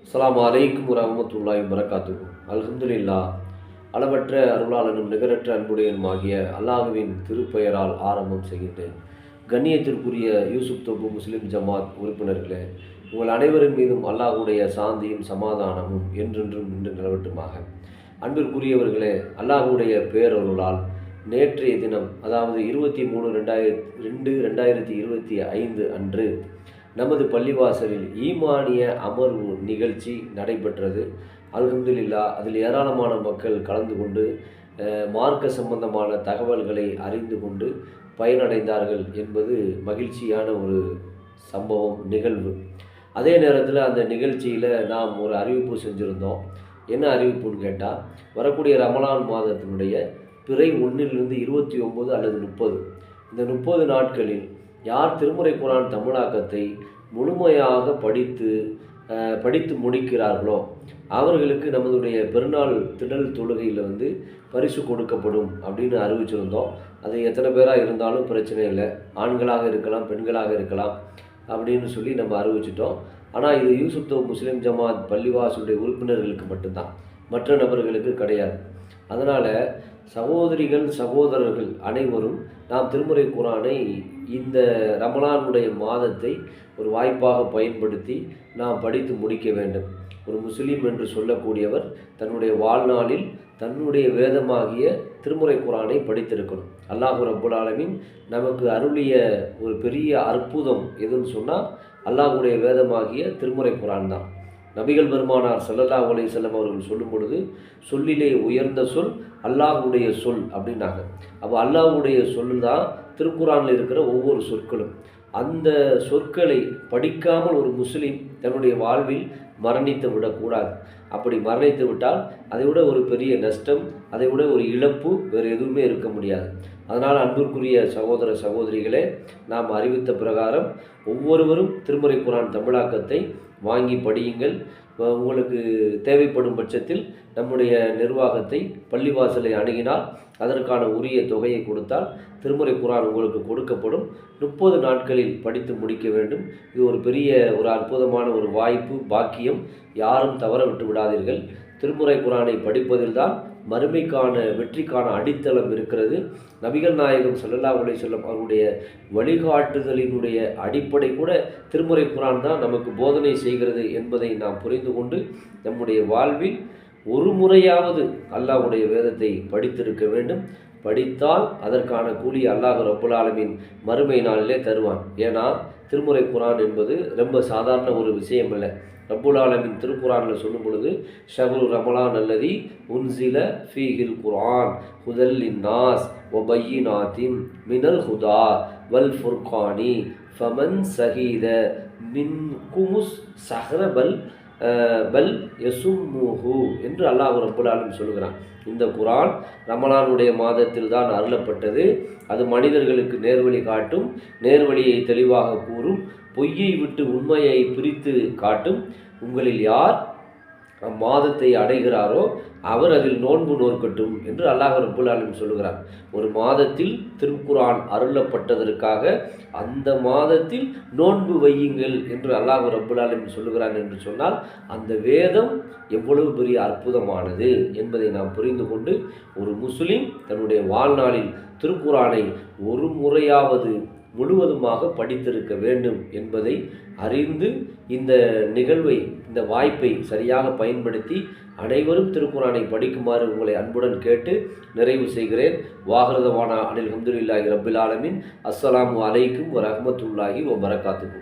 அஸ்ஸலாமு அலைக்கும் வரஹ்மத்துல்லாஹி வபரகாத்துஹு. அல்ஹம்துலில்லாஹ். அளவற்ற அருளாளனும் நிகரற்ற அன்புடையனுமாகிய அல்லாஹுவின் திருப்பெயரால் ஆரம்பம் செய்கின்றேன். கண்ணியத்திற்குரிய யூசுப் தொப்பு முஸ்லிம் ஜமாத் உறுப்பினர்களே, உங்கள் அனைவரின் மீதும் அல்லாஹுடைய சாந்தியும் சமாதானமும் என்றென்றும் நின்று நிலவட்டுமாக. அன்பிற்குரியவர்களே, அல்லாஹுடைய பேரருளால் நேற்றைய தினம், அதாவது 23/2/2025 அன்று நமது பள்ளிவாசலில் ஈமானிய அமர்வு நிகழ்ச்சி நடைபெற்றது. அல்ஹம்துலில்லாஹ். அதில் ஏராளமான மக்கள் கலந்து கொண்டு மார்க்க சம்பந்தமான தகவல்களை அறிந்து கொண்டு பயனடைந்தார்கள் என்பது மகிழ்ச்சியான ஒரு சம்பவம், நிகழ்வு. அதே நேரத்தில் அந்த நிகழ்ச்சியில் நாம் ஒரு அறிவிப்பு செஞ்சுருந்தோம். என்ன அறிவிப்புன்னு கேட்டால், வரக்கூடிய ரமலான் மாதத்தினுடைய பிறை 1லிருந்து 29 அல்லது 30, இந்த 30 நாட்களில் யார் திருமுறை குர்ஆன் தமிழாக்கத்தை முழுமையாக படித்து முடிக்கிறார்களோ அவர்களுக்கு நமதுடைய பெருநாள் திடல் தொழுகையில் பரிசு கொடுக்கப்படும் அப்படின்னு அறிவிச்சிருந்தோம். அது எத்தனை பேராக இருந்தாலும் பிரச்சனை இல்லை, ஆண்களாக இருக்கலாம், பெண்களாக இருக்கலாம் அப்படின்னு சொல்லி நம்ம அறிவிச்சிட்டோம். ஆனால் இது யூசுப் தொப்பு முஸ்லிம் ஜமாத் பள்ளிவாசலுடைய உறுப்பினர்களுக்கு மட்டும்தான், மற்ற நபர்களுக்கு கிடையாது. அதனால் சகோதரிகள் சகோதரர்கள் அனைவரும் நாம் திருமுறை குர்ஆனை இந்த ரமலானுடைய மாதத்தை ஒரு வாய்ப்பாக பயன்படுத்தி நாம் படித்து முடிக்க வேண்டும். ஒரு முஸ்லீம் என்று சொல்லக்கூடியவர் தன்னுடைய வாழ்நாளில் தன்னுடைய வேதமாகிய திருமுறை குர்ஆனை படித்திருக்கணும். அல்லாஹ் ரப்புல் ஆலமீன் நமக்கு அருளிய ஒரு பெரிய அற்புதம் எதுன்னு சொன்னால் அல்லாஹ்வுடைய வேதமாகிய திருமுறை குர்ஆன் தான். நபிகள் பெருமானார் ஸல்லல்லாஹு அலைஹி வஸல்லம் அவர்கள் சொல்லும் பொழுது, சொல்லிலே உயர்ந்த சொல் அல்லாஹ்வுடைய சொல் அப்படின்னாங்க. அப்போ அல்லாஹ்வுடைய சொல் தான் திருக்குர்ஆனில் இருக்கிற ஒவ்வொரு சொற்களும். அந்த சொற்களை படிக்காமல் ஒரு முஸ்லீம் தன்னுடைய வாழ்வில் மரணித்து விடக்கூடாது. அப்படி மரணித்து விட்டால் அதை விட ஒரு பெரிய நஷ்டம், அதை விட ஒரு இழப்பு வேறு எதுவுமே இருக்க முடியாது. அதனால் அன்பிற்குரிய சகோதர சகோதரிகளே, நாம் அறிவித்த பிரகாரம் ஒவ்வொருவரும் திருமுறை குர்ஆன் தமிழாக்கத்தை வாங்கி படியுங்கள். உங்களுக்கு தேவைப்படும் பட்சத்தில் நம்முடைய நிர்வாகத்தை பள்ளிவாசலை அணுகினால் அதற்கான உரிய தொகையை கொடுத்தால் திருமுறை குர்ஆன் உங்களுக்கு கொடுக்கப்படும். 30 நாட்களில் படித்து முடிக்க வேண்டும். இது ஒரு பெரிய ஒரு அற்புதமான ஒரு வாய்ப்பு, பாக்கியம். யாரும் தவற விட்டு விடாதீர்கள். திருமுறை குர்ஆனை படிப்பதில்தான் மறுமைக்கான வெற்றிக்கான அடித்தளம் இருக்கிறது. நபிகள் நாயகம் ஸல்லல்லாஹு அலைஹி வஸல்லம் அவருடைய வழிகாட்டுதலினுடைய அடிப்படை கூட திருமுறை குர்ஆன் தான் நமக்கு போதனை செய்கிறது என்பதை நாம் புரிந்து கொண்டு நம்முடைய வாழ்வில் ஒரு முறையாவது அல்லாஹ்வுடைய வேதத்தை படித்திருக்க வேண்டும். படித்தால் அதற்கான கூலி அல்லாஹ் ரப்புல் ஆலமீன் மறுமை நாளிலே தருவான். ஏன்னா திருமுறை குர்ஆன் என்பது ரொம்ப சாதாரண ஒரு விஷயம் இல்லை. ரப்புல் ஆலமீன் திருக்குர்ஆனில் சொல்லும் பொழுது, ஷஹ்ரு ரமலான் அல்லதி உன்சில ஃபீஹில் குர்ஆன் ஹுதல் லின்னாஸ் வ பய்யினாத்தின் மினல் ஹுதா வல் ஃபுர்கானி ஃபமன் ஸஹீத மின்குமுஸ் ஸஹ்ர பல் யசும்முஹு என்று அல்லாஹ் ரப்புல் ஆலமீன் சொல்லுகிறான். இந்த குர்ஆன் ரமலானுடைய மாதத்தில் தான் அருளப்பட்டது. அது மனிதர்களுக்கு நேர்வழி காட்டும், நேர்வழியை தெளிவாக கூறும், பொய்யை விட்டு உண்மையை பிரித்து காட்டும். உங்களில் யார் அம்மாதத்தை அடைகிறாரோ அவர் அதில் நோன்பு நோற்கட்டும் என்று அல்லாஹ் ரப்புல் ஆலமீன் சொல்லுகிறார். ஒரு மாதத்தில் திருக்குர்ஆன் அருளப்பட்டதற்காக அந்த மாதத்தில் நோன்பு வையுங்கள் என்று அல்லாஹ் ரப்புல் ஆலமீன் சொல்லுகிறான் என்று சொன்னால் அந்த வேதம் எவ்வளவு பெரிய அற்புதமானது என்பதை நாம் புரிந்து கொண்டு ஒரு முஸ்லீம் தன்னுடைய வாழ்நாளில் திருக்குர்ஆனை ஒரு முறையாவது முழுவதுமாக படித்திருக்க வேண்டும் என்பதை அறிந்து இந்த நிகழ்வை, இந்த வாய்ப்பை சரியாக பயன்படுத்தி அனைவரும் திருக்குர்ஆனை படிக்குமாறு உங்களை அன்புடன் கேட்டு நிறைவு செய்கிறேன். வாஹிரு தஅவானா அனில் ஹம்துலில்லாஹி ரப்பில் ஆலமீன். அஸ்ஸலாமு அலைக்கும் வரஹ்மத்துல்லாஹி வபரகாத்துஹு.